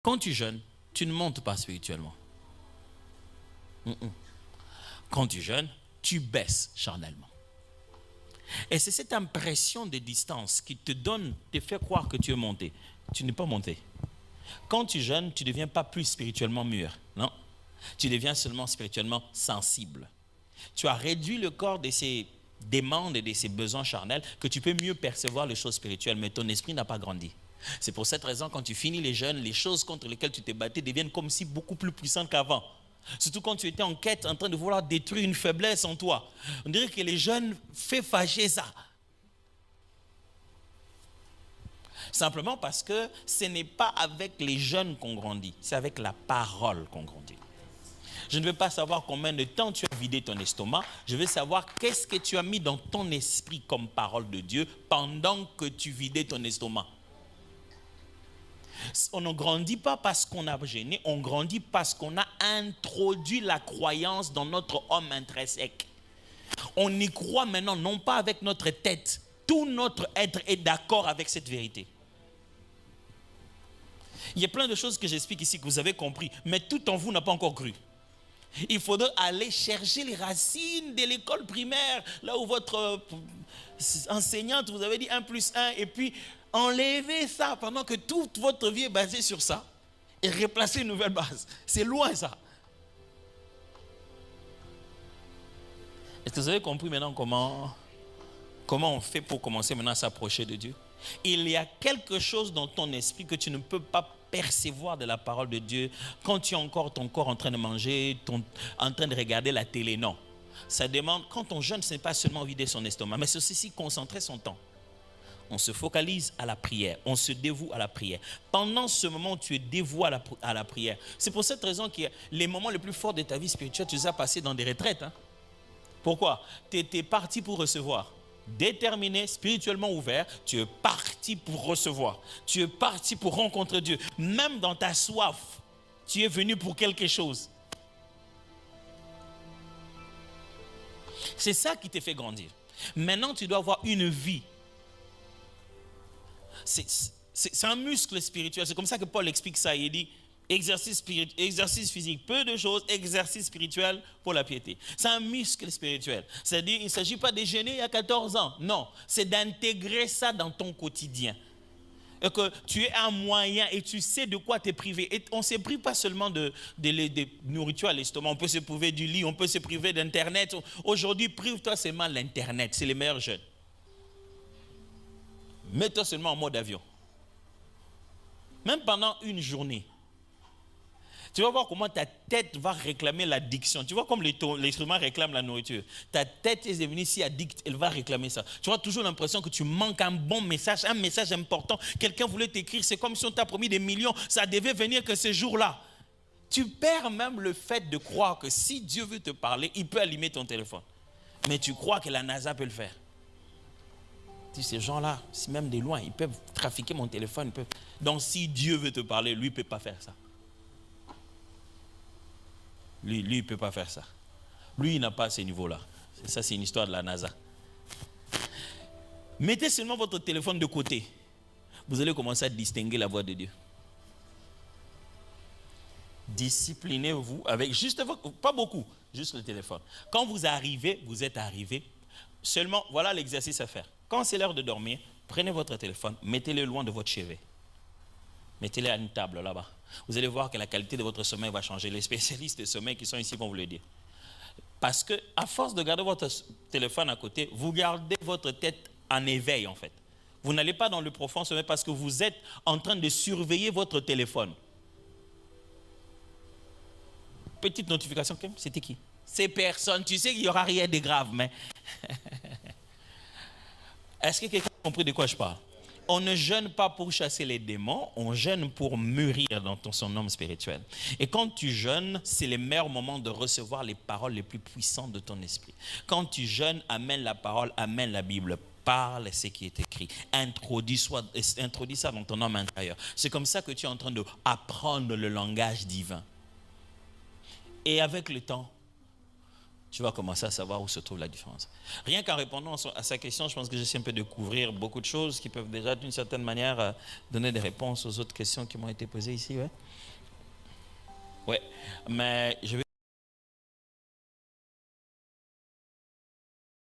Quand tu jeûnes, tu ne montes pas spirituellement. Quand tu jeûnes, tu baisses charnellement. Et c'est cette impression de distance qui te fait croire que tu es monté. Tu n'es pas monté. Quand tu jeûnes, tu ne deviens pas plus spirituellement mûr. Non. Tu deviens seulement spirituellement sensible. Tu as réduit le corps de ses demandes et de ses besoins charnels que tu peux mieux percevoir les choses spirituelles, mais ton esprit n'a pas grandi. C'est pour cette raison, quand tu finis les jeûnes, les choses contre lesquelles tu t'es battu deviennent comme si beaucoup plus puissantes qu'avant. Surtout quand tu étais en quête, en train de vouloir détruire une faiblesse en toi. On dirait que les jeûnes fait fâcher ça. Simplement parce que ce n'est pas avec les jeûnes qu'on grandit, c'est avec la parole qu'on grandit. Je ne veux pas savoir combien de temps tu as vidé ton estomac, je veux savoir qu'est-ce que tu as mis dans ton esprit comme parole de Dieu pendant que tu vidais ton estomac. On ne grandit pas parce qu'on a gêné, on grandit parce qu'on a introduit la croyance dans notre homme intrinsèque. On y croit maintenant, non pas avec notre tête. Tout notre être est d'accord avec cette vérité. Il y a plein de choses que j'explique ici que vous avez compris, mais tout en vous n'a pas encore cru. Il faudra aller chercher les racines de l'école primaire, là où votre enseignante vous avait dit 1 + 1, et puis enlever ça pendant que toute votre vie est basée sur ça, et replacer une nouvelle base. C'est loin ça. Est-ce que vous avez compris maintenant comment on fait pour commencer maintenant à s'approcher de Dieu? Il y a quelque chose dans ton esprit que tu ne peux pas percevoir de la parole de Dieu quand tu as encore ton corps en train de manger, en train de regarder la télé. Non. Ça demande, quand on jeûne, ce n'est pas seulement vider son estomac, mais c'est aussi concentrer son temps. On se focalise à la prière, on se dévoue à la prière. Pendant ce moment, tu es dévoué à la prière. C'est pour cette raison que les moments les plus forts de ta vie spirituelle, tu les as passés dans des retraites. Pourquoi? Tu étais parti pour recevoir. Déterminé, spirituellement ouvert, tu es parti pour recevoir. Tu es parti pour rencontrer Dieu. Même dans ta soif, tu es venu pour quelque chose. C'est ça qui te fait grandir. Maintenant, tu dois avoir une vie. C'est un muscle spirituel. C'est comme ça que Paul explique ça. Il dit exercice physique, peu de choses, exercice spirituel pour la piété. C'est un muscle spirituel. C'est-à-dire, il ne s'agit pas de jeûner il y a 14 ans. Non, c'est d'intégrer ça dans ton quotidien. Et que tu es un moyen et tu sais de quoi t'es privé. Et on ne se prive pas seulement de nourriture à l'estomac. On peut se priver du lit, on peut se priver d'Internet. Aujourd'hui, prive-toi seulement de l'Internet. C'est les meilleurs jeûnes. Mets-toi seulement en mode avion. Même pendant une journée. Tu vas voir comment ta tête va réclamer l'addiction. Tu vois comme l'instrument réclame la nourriture. Ta tête est devenue si addicte, elle va réclamer ça. Tu as toujours l'impression que tu manques un bon message, un message important. Quelqu'un voulait t'écrire, c'est comme si on t'a promis des millions. Ça devait venir que ce jour-là. Tu perds même le fait de croire que si Dieu veut te parler, il peut allumer ton téléphone. Mais tu crois que la NASA peut le faire. Ces gens-là, même de loin, ils peuvent trafiquer mon téléphone. Donc si Dieu veut te parler, lui ne peut pas faire ça. Lui, il ne peut pas faire ça. Lui, il n'a pas ce niveau-là. Ça, c'est une histoire de la NASA. Mettez seulement votre téléphone de côté. Vous allez commencer à distinguer la voix de Dieu. Disciplinez-vous avec juste, pas beaucoup, juste le téléphone. Quand vous arrivez, vous êtes arrivé. Seulement, voilà l'exercice à faire. Quand c'est l'heure de dormir, prenez votre téléphone, mettez-le loin de votre chevet. Mettez-le à une table là-bas. Vous allez voir que la qualité de votre sommeil va changer. Les spécialistes de sommeil qui sont ici vont vous le dire. Parce que à force de garder votre téléphone à côté, vous gardez votre tête en éveil en fait. Vous n'allez pas dans le profond sommeil parce que vous êtes en train de surveiller votre téléphone. Petite notification, c'était qui? C'est personne. Tu sais qu'il n'y aura rien de grave, mais... Est-ce que quelqu'un a compris de quoi je parle? On ne jeûne pas pour chasser les démons, on jeûne pour mûrir dans son homme spirituel. Et quand tu jeûnes, c'est le meilleur moment de recevoir les paroles les plus puissantes de ton esprit. Quand tu jeûnes, amène la parole, amène la Bible. Parle ce qui est écrit. Introduis ça dans ton homme intérieur. C'est comme ça que tu es en train d'apprendre le langage divin. Et avec le temps, tu vas commencer à savoir où se trouve la différence. Rien qu'en répondant à sa question, je pense que j'essaie un peu de couvrir beaucoup de choses qui peuvent déjà d'une certaine manière donner des réponses aux autres questions qui m'ont été posées ici. Ouais, mais je vais